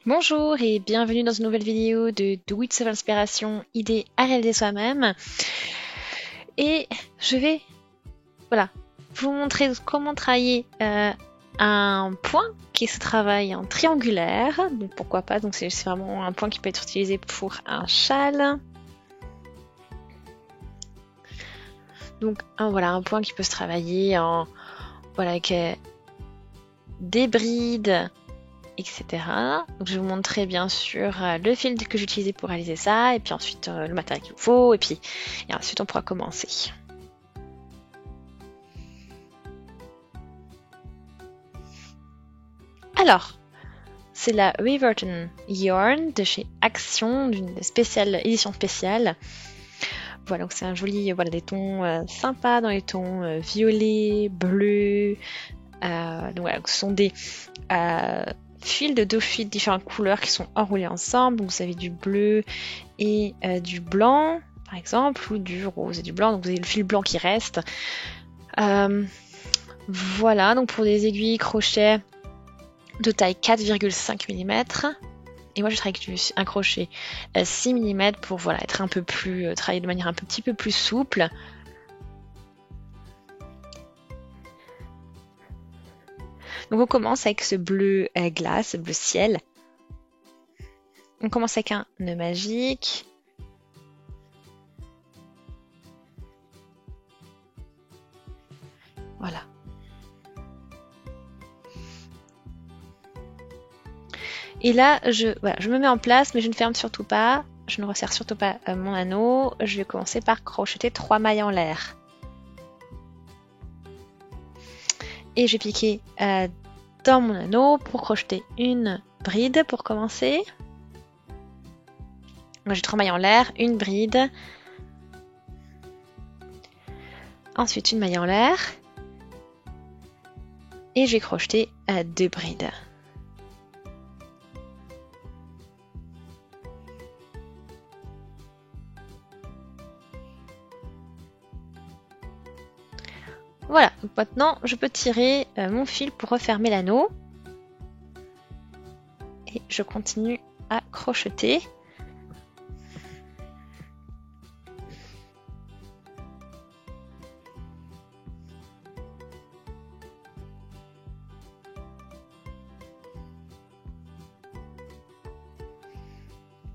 Bonjour et bienvenue dans une nouvelle vidéo de Do It Self Inspiration, idée à réaliser soi-même. Et je vais vous montrer comment travailler un point qui se travaille en triangulaire. Donc pourquoi pas, donc c'est vraiment un point qui peut être utilisé pour un châle. Donc un point qui peut se travailler avec des brides, etc. Donc je vais vous montrer bien sûr le fil que j'utilisais pour réaliser ça, et puis ensuite le matériel qu'il vous faut, et ensuite on pourra commencer. Alors, c'est la Riverton Yarn de chez Action, d'une édition spéciale. Voilà, donc c'est un joli, des tons sympas dans les tons violet, bleu. Donc voilà, ce sont des fils de 2 fils de différentes couleurs qui sont enroulés ensemble. Donc vous avez du bleu et du blanc, par exemple, ou du rose et du blanc. Donc vous avez le fil blanc qui reste. Voilà, donc pour des aiguilles crochet de taille 4,5 mm. Et moi je travaille avec un crochet 6 mm pour être un peu plus, travailler de manière un petit peu plus souple. Donc on commence avec ce bleu glace, bleu ciel. On commence avec un nœud magique. Voilà. Et là, je me mets en place, mais je ne ferme surtout pas. Je ne resserre surtout pas mon anneau. Je vais commencer par crocheter 3 mailles en l'air. Et je vais piquer dans mon anneau pour crocheter une bride pour commencer. Moi j'ai 3 mailles en l'air, une bride. Ensuite une maille en l'air. Et je vais crocheter 2 brides. Voilà, donc maintenant je peux tirer mon fil pour refermer l'anneau. Et je continue à crocheter.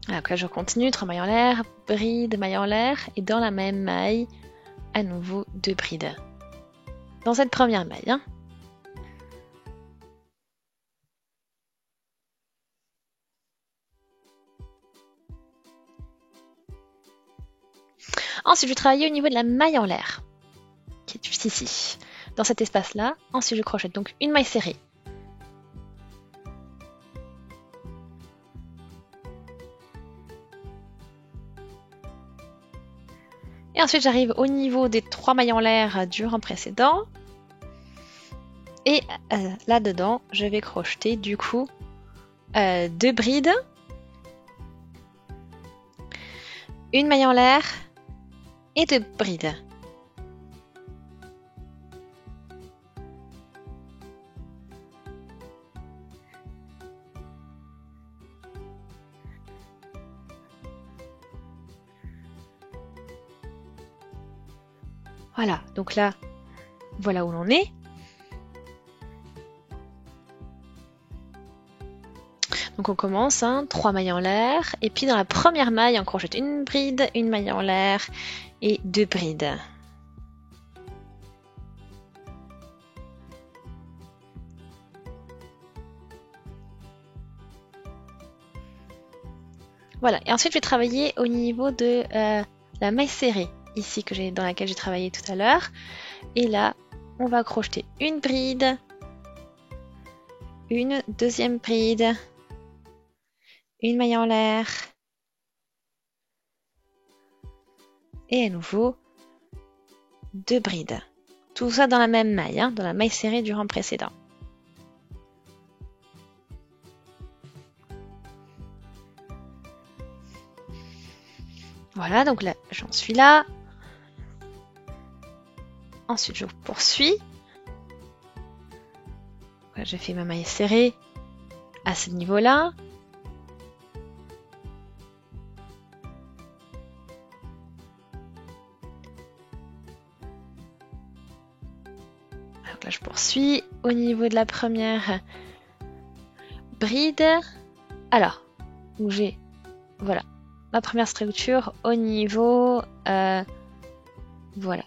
Donc là je continue, 3 mailles en l'air, bride, maille en l'air, et dans la même maille, à nouveau 2 brides. Dans cette première maille. Ensuite, je vais travailler au niveau de la maille en l'air, qui est juste ici, dans cet espace-là. Ensuite, je crochète donc une maille serrée. Et ensuite, j'arrive au niveau des 3 mailles en l'air du rang précédent. Et là-dedans, je vais crocheter du coup 2 brides, une maille en l'air et 2 brides. Voilà, donc là, voilà où l'on est. Donc on commence, 3 mailles en l'air, et puis dans la première maille, on crochette une bride, une maille en l'air et 2 brides. Voilà, et ensuite je vais travailler au niveau de la maille serrée, ici dans laquelle j'ai travaillé tout à l'heure. Et là, on va crocheter une bride, une deuxième bride, une maille en l'air, et à nouveau 2 brides. Tout ça dans la même maille, dans la maille serrée du rang précédent. Voilà, donc là, j'en suis là. Ensuite, je poursuis. J'ai fait ma maille serrée à ce niveau-là. je poursuis. Au niveau de la première bride, alors, où j'ai, voilà, ma première structure au niveau, voilà.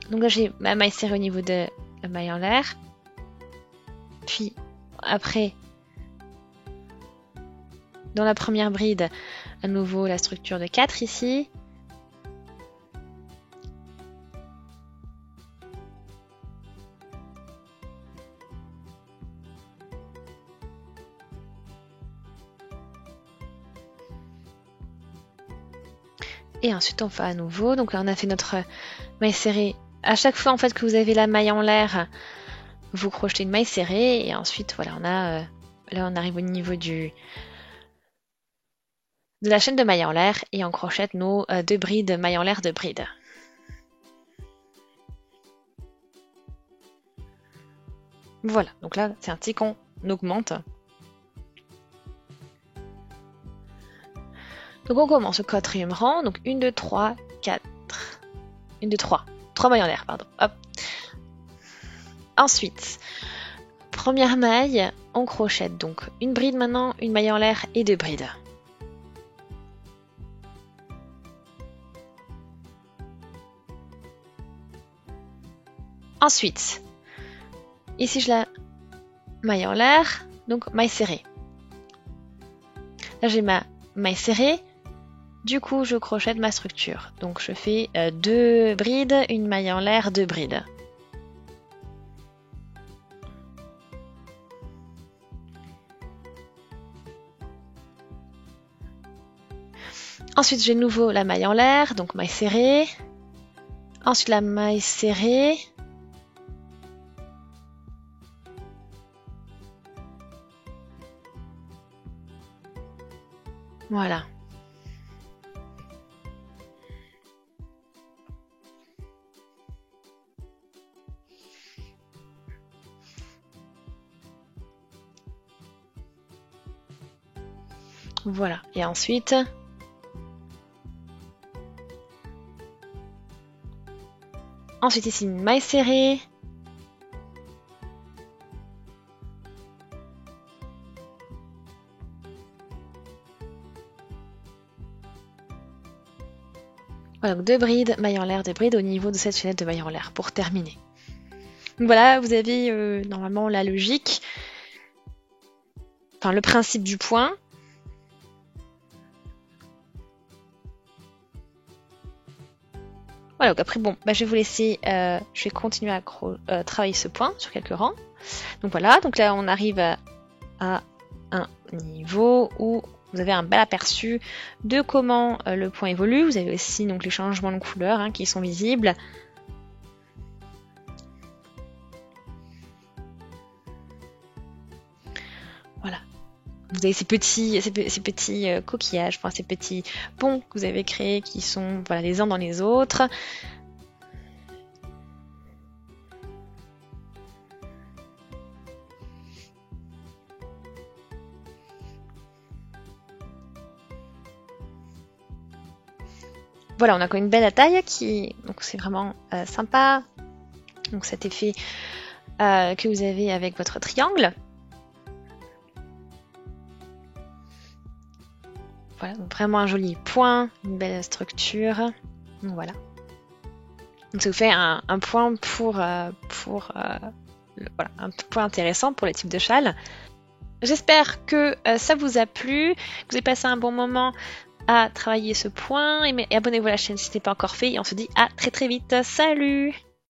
Donc là, j'ai ma maille serrée au niveau de la maille en l'air. Puis, après, dans la première bride, à nouveau la structure de 4 ici. Et ensuite on fait à nouveau, donc là on a fait notre maille serrée. À chaque fois en fait que vous avez la maille en l'air, vous crochetez une maille serrée et ensuite voilà on a, là on arrive au niveau de la chaîne de maille en l'air et on crochette nos 2 brides maille en l'air, 2 brides. Voilà, donc là c'est ainsi qu'on augmente. Donc on commence au 4e rang, donc 1, 2, 3, 4, 1, 2, 3, 3 mailles en l'air, pardon, hop. Ensuite, première maille, on crochette donc une bride maintenant, une maille en l'air et 2 brides. Ensuite, ici je la maille en l'air, donc maille serrée. Là j'ai ma maille serrée, du coup je crochette ma structure. Donc je fais 2 brides, une maille en l'air, 2 brides. Ensuite j'ai de nouveau la maille en l'air, donc maille serrée. Ensuite la maille serrée. Voilà. Voilà. Et ensuite, ici une maille serrée. Voilà, donc 2 brides, maille en l'air, 2 brides au niveau de cette chaînette de maille en l'air pour terminer. Donc voilà, vous avez normalement la logique, enfin le principe du point. Voilà, donc après bon, bah, je vais vous laisser, je vais continuer à travailler ce point sur quelques rangs. Donc voilà, donc là on arrive à un niveau où vous avez un bel aperçu de comment le point évolue. Vous avez aussi donc les changements de couleur hein, qui sont visibles. Voilà. Vous avez ces petits coquillages, enfin, ces petits ponts que vous avez créés qui sont voilà, les uns dans les autres. Voilà, on a quand même une belle taille qui, donc c'est vraiment sympa. Donc cet effet que vous avez avec votre triangle. Voilà, donc vraiment un joli point, une belle structure. Donc voilà. Donc ça vous fait un point voilà, un point intéressant pour les types de châles. J'espère que ça vous a plu, que vous avez passé un bon moment à travailler ce point et abonnez-vous à la chaîne si ce n'est pas encore fait et on se dit à très très vite. Salut!